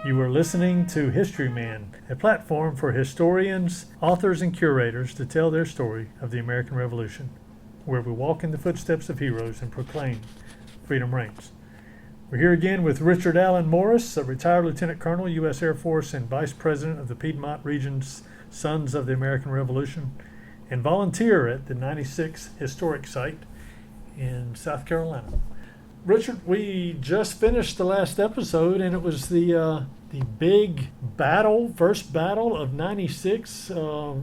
You are listening to Historyman, a platform for historians, authors, and curators to tell their story of the American Revolution, where we walk in the footsteps of heroes and proclaim freedom reigns. We're here again with Richard Allen Morris, a retired Lieutenant Colonel, U.S. Air Force, and Vice President of the Piedmont Region's Sons of the American Revolution, and volunteer at the 96 Historic Site in South Carolina. Richard, we just finished the last episode, and it was the big battle, first battle of 96,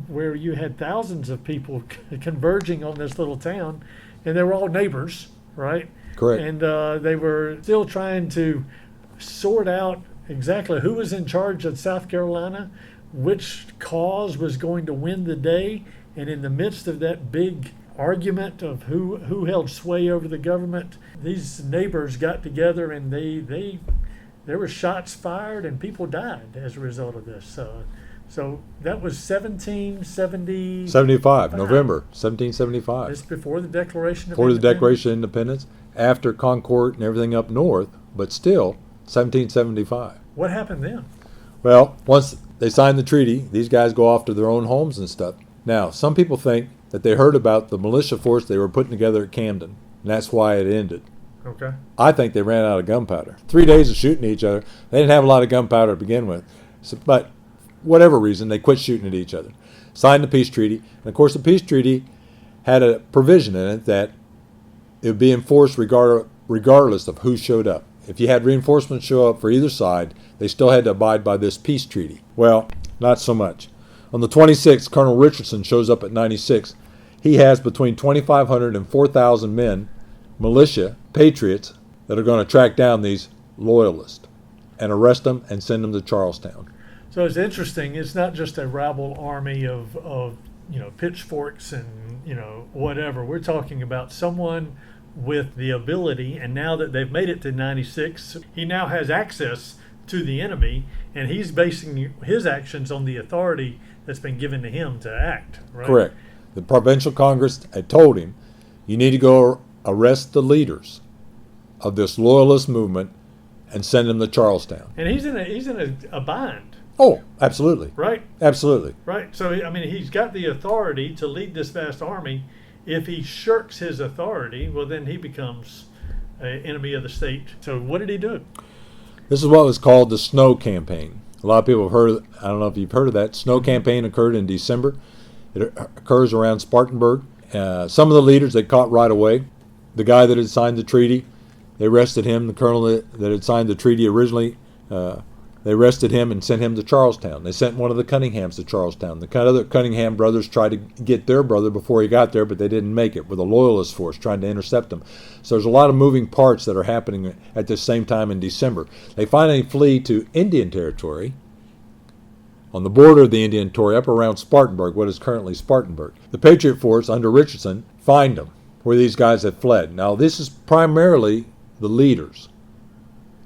where you had thousands of people converging on this little town, and they were all neighbors, right? Correct. And they were still trying to sort out exactly who was in charge of South Carolina, which cause was going to win the day, and in the midst of that big argument of who held sway over the government, these neighbors got together, and there were shots fired and people died as a result of this. So that was 75, November 1775. It's before the Declaration of Before the Independence. Declaration of Independence, after Concord and everything up north, but still 1775. What happened then? Well, once they signed the treaty, these guys go off to their own homes and stuff. Now, some people think that they heard about the militia force they were putting together at Camden, and that's why it ended. Okay. I think they ran out of gunpowder. 3 days of shooting each other. They didn't have a lot of gunpowder to begin with. But whatever reason, they quit shooting at each other. Signed the peace treaty. And, of course, the peace treaty had a provision in it that it would be enforced regardless of who showed up. If you had reinforcements show up for either side, they still had to abide by this peace treaty. Well, not so much. On the 26th, Colonel Richardson shows up at 96. He has between 2,500 and 4,000 men, militia, patriots, that are going to track down these loyalists and arrest them and send them to Charlestown. So it's interesting. It's not just a rabble army of pitchforks and whatever. We're talking about someone with the ability, and now that they've made it to 96, he now has access to the enemy, and he's basing his actions on the authority that's been given to him to act, right? Correct. The provincial Congress had told him, you need to go arrest the leaders of this loyalist movement and send them to Charlestown. And he's in a bind. Oh, absolutely. Right? Absolutely. Right. So, I mean, he's got the authority to lead this vast army. If he shirks his authority, well, then he becomes an enemy of the state. So what did he do? This is what was called the Snow Campaign. A lot of people have heard, I don't know if you've heard of that. Snow Campaign occurred in December. It occurs around Spartanburg. Some of the leaders they caught right away. The guy that had signed the treaty, they arrested him. The colonel that had signed the treaty originally, they arrested him and sent him to Charlestown. They sent one of the Cunninghams to Charlestown. The other Cunningham brothers tried to get their brother before he got there, but they didn't make it, with a loyalist force trying to intercept them. So there's a lot of moving parts that are happening at the same time in December. They finally flee to Indian Territory, on the border of the Indian Territory, up around Spartanburg, what is currently Spartanburg. The Patriot force under Richardson find them where these guys had fled. Now, this is primarily the leaders.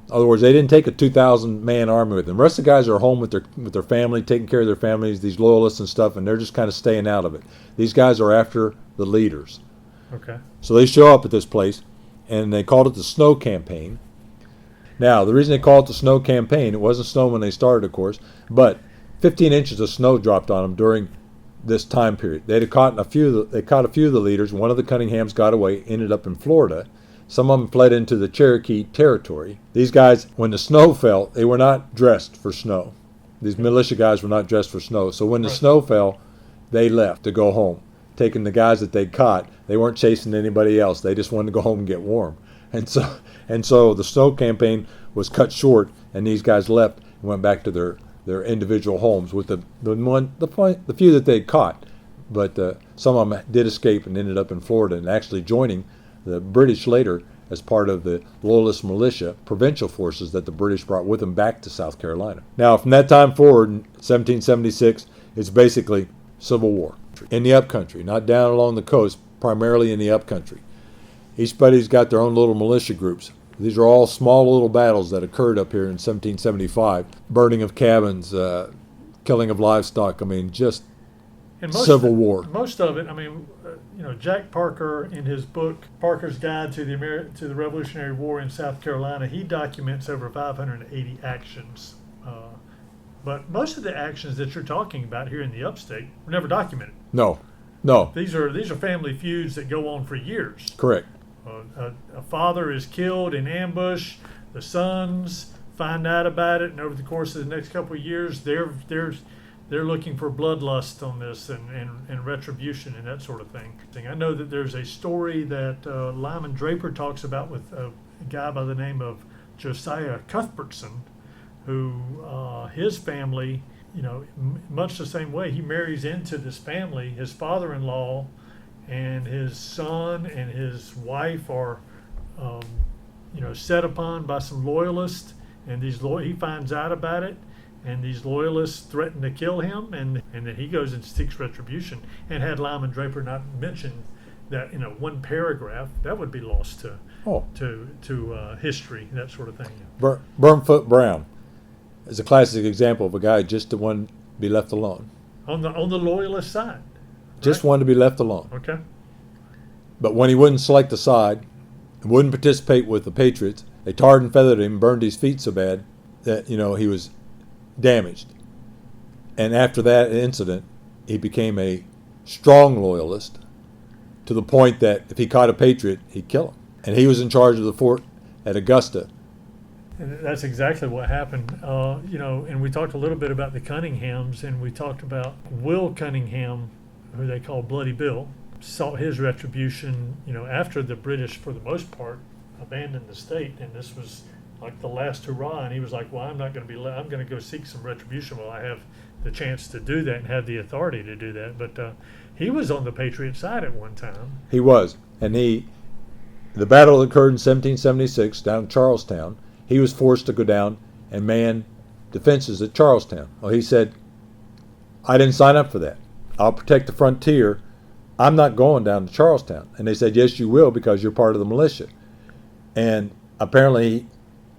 In other words, they didn't take a 2,000-man army with them. The rest of the guys are home with their family, taking care of their families, these loyalists and stuff, and they're just kind of staying out of it. These guys are after the leaders. Okay. So they show up at this place, and they called it the Snow Campaign. Now, the reason they called it the Snow Campaign, it wasn't snow when they started, of course, but 15 inches of snow dropped on them during this time period. They caught a few of the leaders. One of the Cunninghams got away, ended up in Florida. Some of them fled into the Cherokee Territory. These guys, when the snow fell, they were not dressed for snow. These militia guys were not dressed for snow. So when the snow fell, they left to go home, taking the guys that they caught. They weren't chasing anybody else. They just wanted to go home and get warm. And so the Snow Campaign was cut short, and these guys left and went back to their individual homes with the few that they caught. But some of them did escape and ended up in Florida and actually joining the British later as part of the Loyalist militia, provincial forces that the British brought with them back to South Carolina. Now, from that time forward, in 1776, it's basically civil war in the upcountry, not down along the coast, primarily in the upcountry. Each buddy's got their own little militia groups. These are all small little battles that occurred up here in 1775. Burning of cabins, killing of livestock, just civil war. Most of it, Jack Parker, in his book Parker's Guide to the Revolutionary War in South Carolina, he documents over 580 actions. But most of the actions that you're talking about here in the upstate were never documented. No. These are family feuds that go on for years. Correct. A father is killed in ambush. The sons find out about it, and over the course of the next couple of years, they're looking for bloodlust on this and retribution and that sort of thing. I know that there's a story that Lyman Draper talks about with a guy by the name of Josiah Cuthbertson, who his family, much the same way, he marries into this family. His father-in-law and his son and his wife are, set upon by some loyalists, and he finds out about it, and these loyalists threaten to kill him, and then he goes and seeks retribution. And had Lyman Draper not mentioned that in one paragraph, that would be lost to history, that sort of thing. Burnfoot Brown is a classic example of a guy just wanted to be left alone. On the loyalist side. Just right? wanted to be left alone. Okay. But when he wouldn't select a side and wouldn't participate with the Patriots, they tarred and feathered him, burned his feet so bad that, he was damaged. And after that incident, he became a strong loyalist to the point that if he caught a Patriot, he'd kill him. And he was in charge of the fort at Augusta. And that's exactly what happened. And we talked a little bit about the Cunninghams, and we talked about Will Cunningham, who they call Bloody Bill, sought his retribution, after the British, for the most part, abandoned the state, and this was like the last hurrah, and he was like, well, I'm not going to be, I'm going to go seek some retribution while I have the chance to do that and have the authority to do that. But he was on the Patriot side at one time. He was, and the battle that occurred in 1776 down in Charlestown, he was forced to go down and man defenses at Charlestown. Well, he said, I didn't sign up for that. I'll protect the frontier. I'm not going down to Charlestown. And they said, yes, you will, because you're part of the militia. And apparently,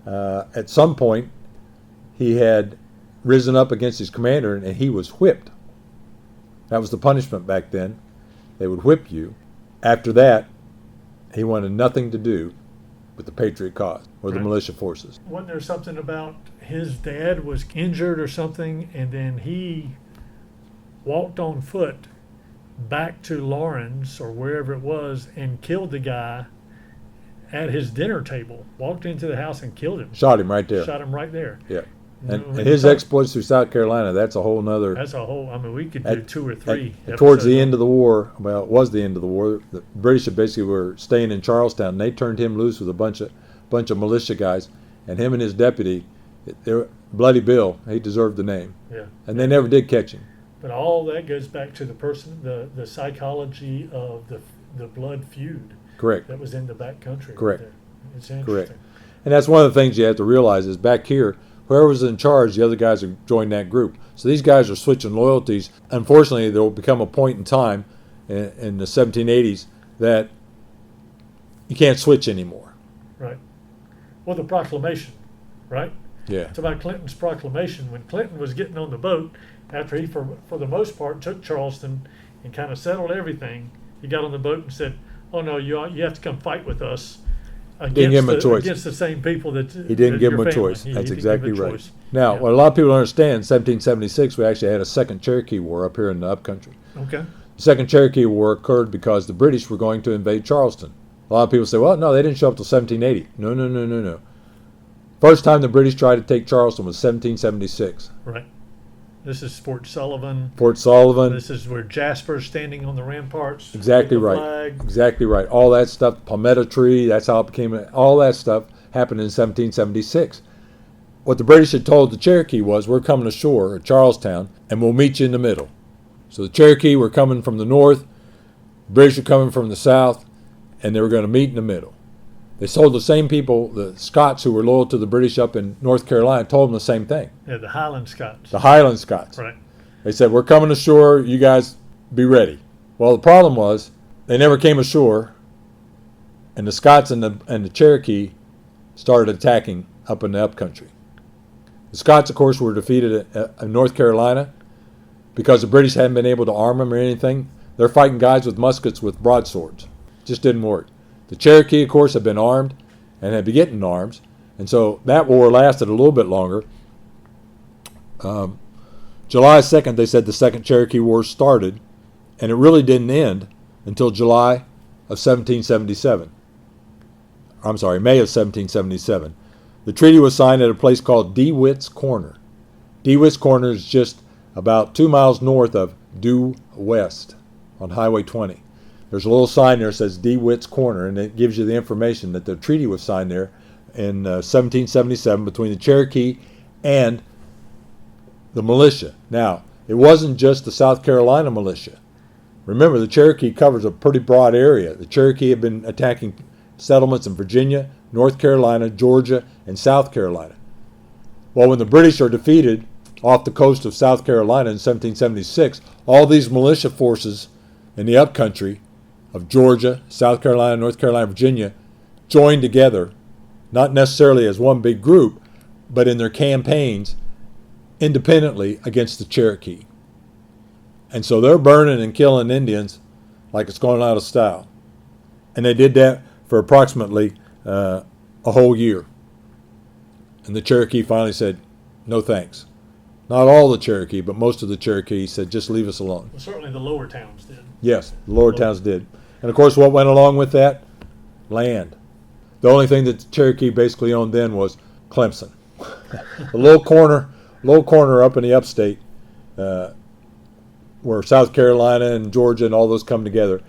at some point, he had risen up against his commander, and he was whipped. That was the punishment back then. They would whip you. After that, he wanted nothing to do with the Patriot cause or the militia forces. Wasn't there something about his dad was injured or something, and then he walked on foot back to Lawrence or wherever it was and killed the guy at his dinner table, walked into the house and killed him. Shot him right there. Shot him right there. Yeah. And his exploits through South Carolina, that's a whole nother. That's a whole, we could do 2 or 3. Towards the end of the war, well, it was the end of the war, the British basically were staying in Charlestown, and they turned him loose with a bunch of militia guys, and him and his deputy, Bloody Bill, he deserved the name. Yeah. And they never did catch him. But all that goes back to the psychology of the blood feud. Correct. That was in the back country. Correct. Right there. It's interesting. Correct. And that's one of the things you have to realize is back here, whoever was in charge, the other guys have joined that group. So these guys are switching loyalties. Unfortunately, there will become a point in time in the 1780s that you can't switch anymore. Right. Well, the proclamation, right? Yeah. It's about Clinton's proclamation. When Clinton was getting on the boat, after he, for the most part, took Charleston and kind of settled everything, he got on the boat and said, oh, no, you have to come fight with us. Didn't give him a choice. Against the same people that he didn't give him a choice. That's exactly right. Now, what a lot of people don't understand, 1776, we actually had a second Cherokee War up here in the upcountry. Okay. The second Cherokee War occurred because the British were going to invade Charleston. A lot of people say, well, no, they didn't show up till 1780. No. First time the British tried to take Charleston was 1776. Right. This is Fort Sullivan. Fort Sullivan. This is where Jasper's standing on the ramparts. Exactly right. Flag. Exactly right. All that stuff, palmetto tree, that's how it became, all that stuff happened in 1776. What the British had told the Cherokee was, we're coming ashore at Charlestown, and we'll meet you in the middle. So the Cherokee were coming from the north, the British were coming from the south, and they were going to meet in the middle. They told the same people, the Scots who were loyal to the British up in North Carolina, told them the same thing. Yeah, the Highland Scots. The Highland Scots. Right. They said, we're coming ashore, you guys be ready. Well, the problem was, they never came ashore, and the Scots and the Cherokee started attacking up in the upcountry. The Scots, of course, were defeated in North Carolina because the British hadn't been able to arm them or anything. they're fighting guys with muskets with broadswords. Just didn't work. The Cherokee, of course, had been armed and had been getting arms, and so that war lasted a little bit longer. July 2nd, they said the Second Cherokee War started, and it really didn't end until July of 1777. I'm sorry, May of 1777. The treaty was signed at a place called DeWitt's Corner. DeWitt's Corner is just about 2 miles north of Due West on Highway 20. There's a little sign there that says DeWitt's Corner, and it gives you the information that the treaty was signed there in 1777 between the Cherokee and the militia. Now, it wasn't just the South Carolina militia. Remember, the Cherokee covers a pretty broad area. The Cherokee had been attacking settlements in Virginia, North Carolina, Georgia, and South Carolina. Well, when the British are defeated off the coast of South Carolina in 1776, all these militia forces in the upcountry of Georgia, South Carolina, North Carolina, Virginia joined together, not necessarily as one big group, but in their campaigns independently against the Cherokee. And so they're burning and killing Indians like it's going out of style. And they did that for approximately a whole year. And the Cherokee finally said, no thanks. Not all the Cherokee, but most of the Cherokee said, just leave us alone. Well, certainly the lower towns did. Yes, the lower towns did. And of course, what went along with that? Land. The only thing that the Cherokee basically owned then was Clemson. A little corner up in the upstate where South Carolina and Georgia and all those come together.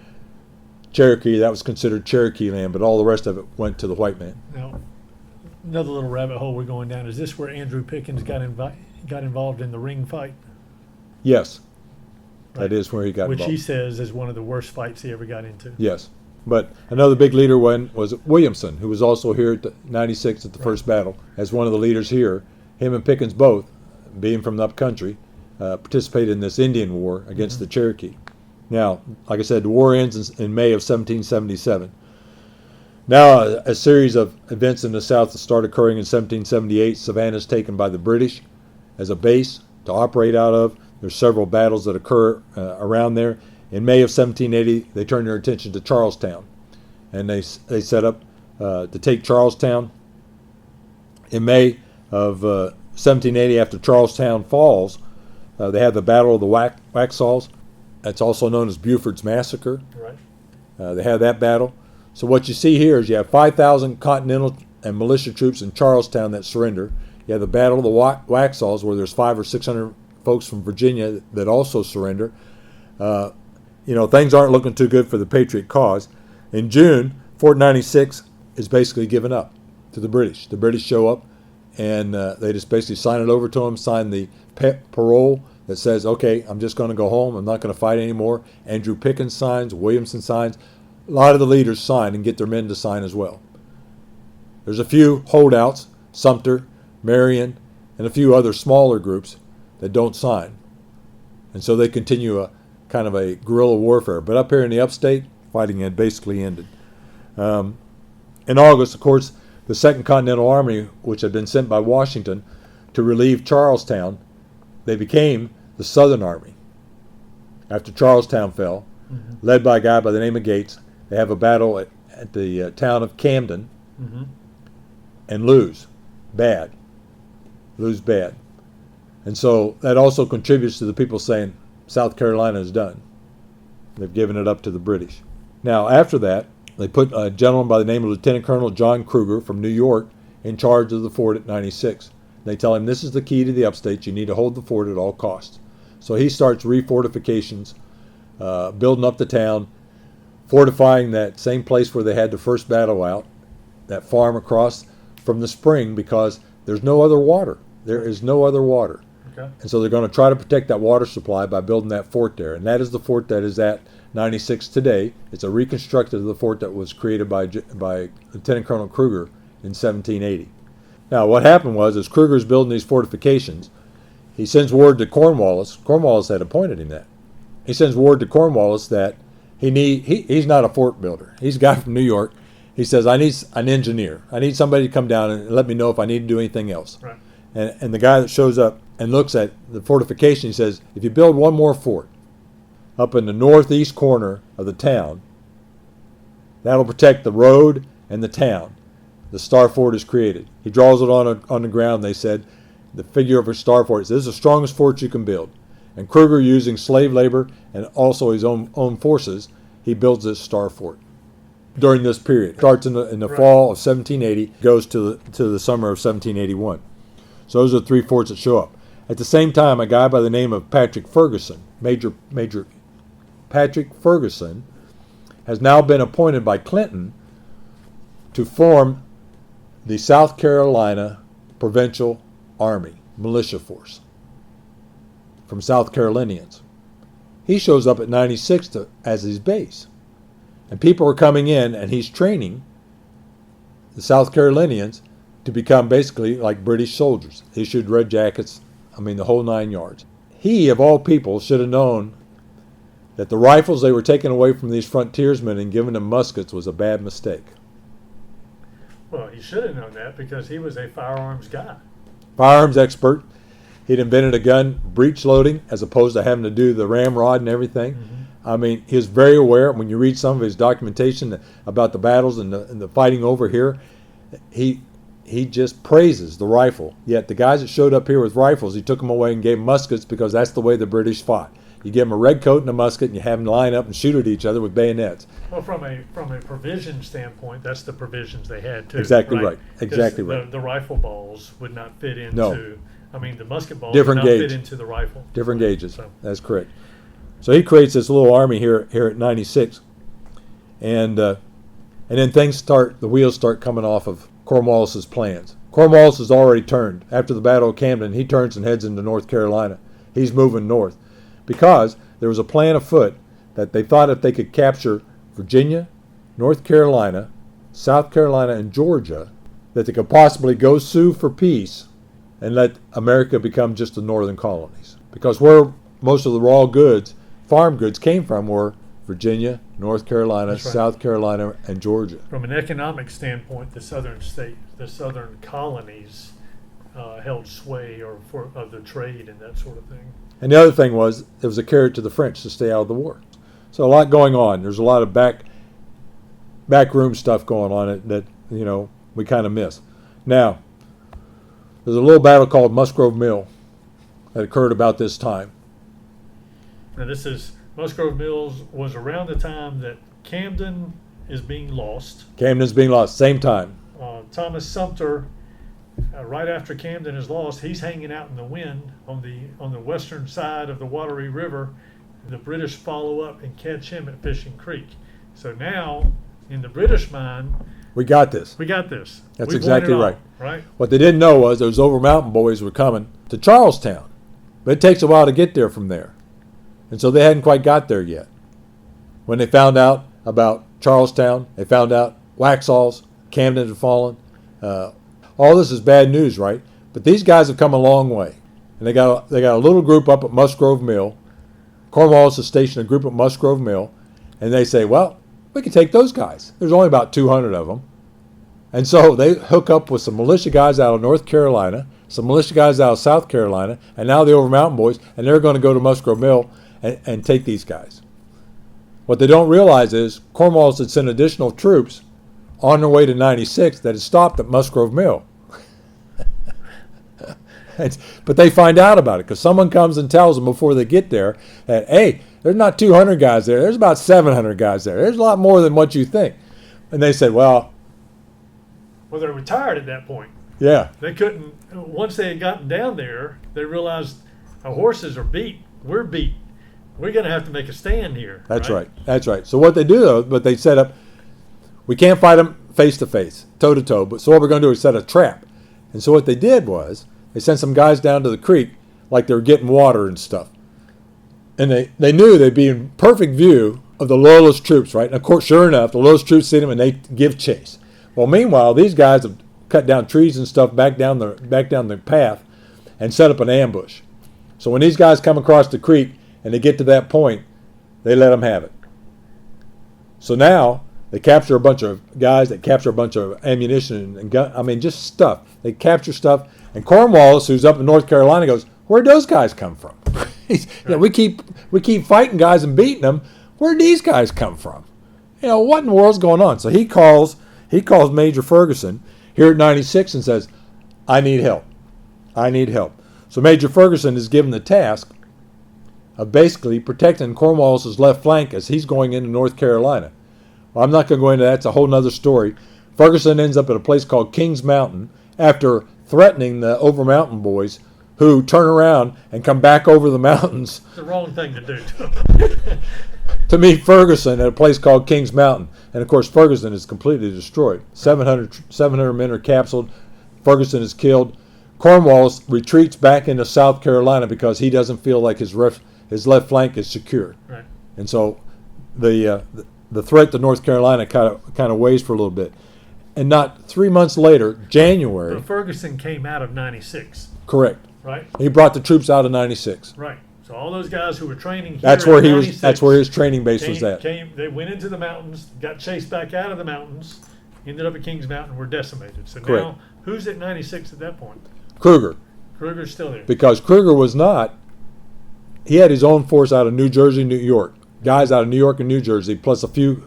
Cherokee, that was considered Cherokee land, but all the rest of it went to the white man. Now, another little rabbit hole we're going down. Is this where Andrew Pickens got involved in the ring fight? Yes. Right. That is where he got Which involved. he says is one of the worst fights he ever got into. Yes. But another big leader was Williamson, who was also here at 96 at the first battle as one of the leaders here. Him and Pickens both, being from the up country, participated in this Indian war against the Cherokee. Now, like I said, the war ends in May of 1777. Now, a series of events in the South start occurring in 1778. Savannah is taken by the British as a base to operate out of. There's several battles that occur around there. In May of 1780, they turn their attention to Charlestown, and they set up to take Charlestown. In May of 1780, after Charlestown falls, they have the Battle of the Waxhaws. That's also known as Buford's Massacre. Right. They have that battle. So what you see here is you have 5,000 Continental and militia troops in Charlestown that surrender. You have the Battle of the Waxhaws, where there's 500 or 600 folks from Virginia that also surrender. Things aren't looking too good for the Patriot cause. In June, Fort 96 is basically given up to the British. The British show up, and they just basically sign it over to them, sign the parole that says, okay, I'm just going to go home. I'm not going to fight anymore. Andrew Pickens signs. Williamson signs. A lot of the leaders sign and get their men to sign as well. There's a few holdouts, Sumter, Marion, and a few other smaller groups that don't sign. And so they continue a kind of a guerrilla warfare. But up here in the upstate, fighting had basically ended. In August, of course, the Second Continental Army, which had been sent by Washington to relieve Charlestown, they became the Southern Army. After Charlestown fell, led by a guy by the name of Gates, they have a battle at the town of Camden and lose bad. And so that also contributes to the people saying South Carolina is done. They've given it up to the British. Now, after that, they put a gentleman by the name of Lieutenant Colonel John Kruger from New York in charge of the fort at 96. They tell him, this is the key to the upstate. You need to hold the fort at all costs. So he starts refortifications, building up the town, fortifying that same place where they had the first battle out, that farm across from the spring, because there's no other water. There is no other water. Okay. And so they're going to try to protect that water supply by building that fort there. And that is the fort that is at 96 today. It's a reconstructed of the fort that was created by Lieutenant Colonel Kruger in 1780. Now, what happened was, as Kruger's building these fortifications, he sends word to Cornwallis. Cornwallis had appointed him that. He sends word to Cornwallis that he's not a fort builder. He's a guy from New York. He says, I need an engineer. I need somebody to come down and let me know if I need to do anything else. Right. And the guy that shows up and looks at the fortification, he says, if you build one more fort, up in the northeast corner of the town. That'll protect the road and the town. The Star Fort is created. He draws it on the ground. They said the figure of a Star Fort. This is the strongest fort you can build. And Kruger, using slave labor and also his own forces, he builds this Star Fort. During this period, it starts in the fall of 1780, goes to the summer of 1781. So those are the three forts that show up. At the same time, a guy by the name of Patrick Ferguson, Major Patrick Ferguson, has now been appointed by Clinton to form the South Carolina Provincial Army militia force from South Carolinians. He shows up at 96 as his base. And people are coming in, and he's training the South Carolinians to become basically like British soldiers, issued red jackets, the whole 9 yards. He, of all people, should have known that the rifles they were taking away from these frontiersmen and giving them muskets was a bad mistake. Well, he should have known that because he was a firearms guy. Firearms expert. He'd invented a gun, breech loading, as opposed to having to do the ramrod and everything. Mm-hmm. He was very aware. When you read some of his documentation about the battles and the fighting over here, he just praises the rifle. Yet the guys that showed up here with rifles, he took them away and gave them muskets because that's the way the British fought. You give them a red coat and a musket, and you have them line up and shoot at each other with bayonets. Well, from a provision standpoint, that's the provisions they had too. Exactly right. Exactly right. The rifle balls would not fit into. No. The musket balls Different would not gauge. fit into the rifle. Different gauges. So. That's correct. So he creates this little army here at 96, and then the wheels start coming off of Cornwallis's plans. Cornwallis has already turned after the Battle of Camden. He turns and heads into North Carolina. He's moving north because there was a plan afoot that they thought if they could capture Virginia, North Carolina, South Carolina, and Georgia, that they could possibly go sue for peace and let America become just the northern colonies. Because where most of the raw goods, farm goods, came from were Virginia, North Carolina, South Carolina, and Georgia. From an economic standpoint, the southern colonies held sway of the trade and that sort of thing. And the other thing was, it was a carrot to the French to stay out of the war. So a lot going on. There's a lot of backroom stuff going on that we kind of miss. Now, there's a little battle called Musgrove Mill that occurred about this time. Now Musgrove Mills was around the time that Camden is being lost. Camden's being lost, same time. Thomas Sumter, right after Camden is lost, he's hanging out in the wind on the western side of the Wateree River. The British follow up and catch him at Fishing Creek. So now, in the British mind, we got this. That's exactly right. Right. What they didn't know was those Over Mountain boys were coming to Charlestown. But it takes a while to get there from there. And so they hadn't quite got there yet. When they found out about Charlestown, they found out Waxhaws, Camden had fallen. All this is bad news, right? But these guys have come a long way. And they got a little group up at Musgrove Mill. Cornwallis has stationed a group at Musgrove Mill. And they say, well, we can take those guys. There's only about 200 of them. And so they hook up with some militia guys out of North Carolina, some militia guys out of South Carolina, and now the Over Mountain boys, and they're going to go to Musgrove Mill and take these guys. What they don't realize is Cornwallis had sent additional troops on their way to 96 that had stopped at Musgrove Mill. But they find out about it because someone comes and tells them before they get there that, hey, there's not 200 guys there. There's about 700 guys there. There's a lot more than what you think. And they said, well, they were tired at that point. Yeah. They couldn't, once they had gotten down there, they realized our horses are beat. We're beat. We're going to have to make a stand here. That's right. So what they do, though, but they set up, we can't fight them face to face, toe to toe, but so what we're going to do is set a trap. And so what they did was, they sent some guys down to the creek like they were getting water and stuff. And they knew they'd be in perfect view of the Loyalist troops, right? And of course, sure enough, the Loyalist troops see them and they give chase. Well, meanwhile, these guys have cut down trees and stuff back down the path and set up an ambush. So when these guys come across the creek and they get to that point, they let them have it. So now they capture a bunch of guys, they capture a bunch of ammunition and gun, just stuff. They capture stuff. And Cornwallis, who's up in North Carolina, goes, where'd those guys come from? We keep fighting guys and beating them. Where'd these guys come from? What in the world's going on? So he calls Major Ferguson here at 96 and says, I need help. I need help. So Major Ferguson is given the task of basically protecting Cornwallis's left flank as he's going into North Carolina. Well, I'm not going to go into that. It's a whole nother story. Ferguson ends up at a place called Kings Mountain after threatening the Over Mountain boys, who turn around and come back over the mountains. It's the wrong thing to do. To meet Ferguson at a place called Kings Mountain. And of course, Ferguson is completely destroyed. 700 men are captured. Ferguson is killed. Cornwallis retreats back into South Carolina because he doesn't feel like his left flank is secure. Right. And so the threat to North Carolina kind of weighs for a little bit. And not 3 months later, January. But Ferguson came out of 96. Correct. Right. He brought the troops out of 96. Right. So all those guys who were training here That's where in he 96 was. That's where his training base was at. They went into the mountains, got chased back out of the mountains, ended up at Kings Mountain, were decimated. So Correct. now, who's at 96 at that point? Kruger. Kruger's still there. Because Kruger was not. He had his own force out of New Jersey, New York. Guys out of New York and New Jersey, plus a few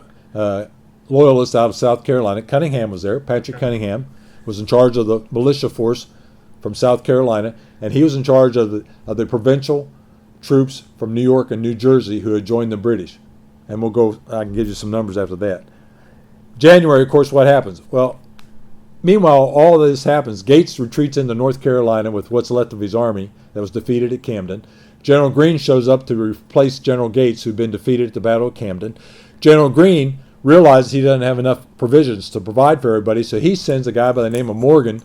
loyalists out of South Carolina. Cunningham was there. Patrick Cunningham was in charge of the militia force from South Carolina, and he was in charge of the provincial troops from New York and New Jersey who had joined the British. And I can give you some numbers after that. January, of course, what happens? Well, meanwhile, all of this happens. Gates retreats into North Carolina with what's left of his army that was defeated at Camden. General Greene shows up to replace General Gates, who'd been defeated at the Battle of Camden. General Greene realizes he doesn't have enough provisions to provide for everybody, so he sends a guy by the name of Morgan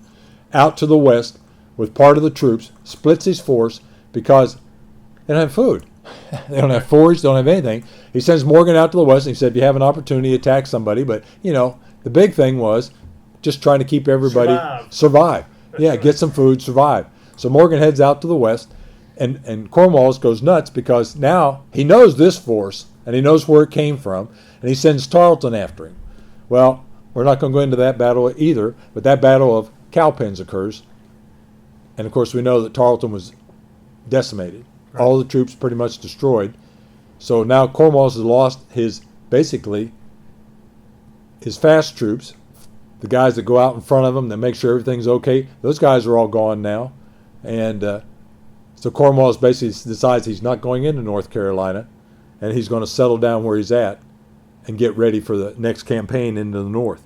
out to the west with part of the troops, splits his force because they don't have food. They don't have forage, they don't have anything. He sends Morgan out to the west and he said, if you have an opportunity, attack somebody. But, the big thing was just trying to keep everybody survive. Yeah, get some food, survive. So Morgan heads out to the west, and Cornwallis goes nuts because now he knows this force and he knows where it came from, and he sends Tarleton after him. Well, we're not going to go into that battle either, but that battle of Cowpens occurs. And, of course, we know that Tarleton was decimated. Right. All the troops pretty much destroyed. So now Cornwallis has lost his fast troops, the guys that go out in front of him that make sure everything's okay. Those guys are all gone now. And so Cornwallis basically decides he's not going into North Carolina, and he's going to settle down where he's at and get ready for the next campaign into the north,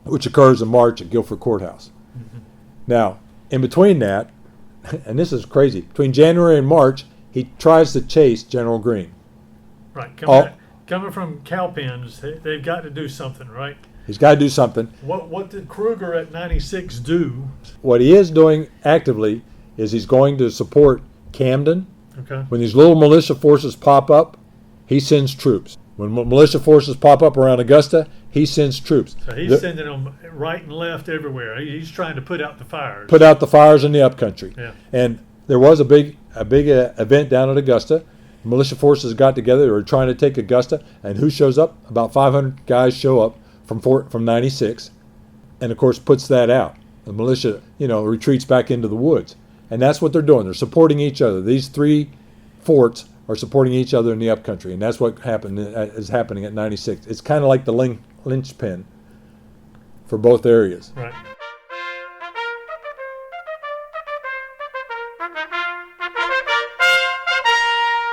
which occurs in March at Guilford Courthouse. Mm-hmm. Now, in between that, and this is crazy, between January and March, he tries to chase General Greene. Right. Coming from Cowpens, they've got to do something, right? He's got to do something. What did Kruger at 96 do? What he is doing actively is he's going to support Camden. Okay. When these little militia forces pop up, he sends troops. When militia forces pop up around Augusta, he sends troops. So he's sending them right and left everywhere. He's trying to put out the fires. Put out the fires in the upcountry. Yeah. And there was a big event down at Augusta. Militia forces got together. They were trying to take Augusta. And who shows up? About 500 guys show up from 96. And, of course, puts that out. The militia, retreats back into the woods. And that's what they're doing. They're supporting each other. These three forts are supporting each other in the upcountry, and that's what is happening at 96. It's kind of like the linchpin for both areas. Right.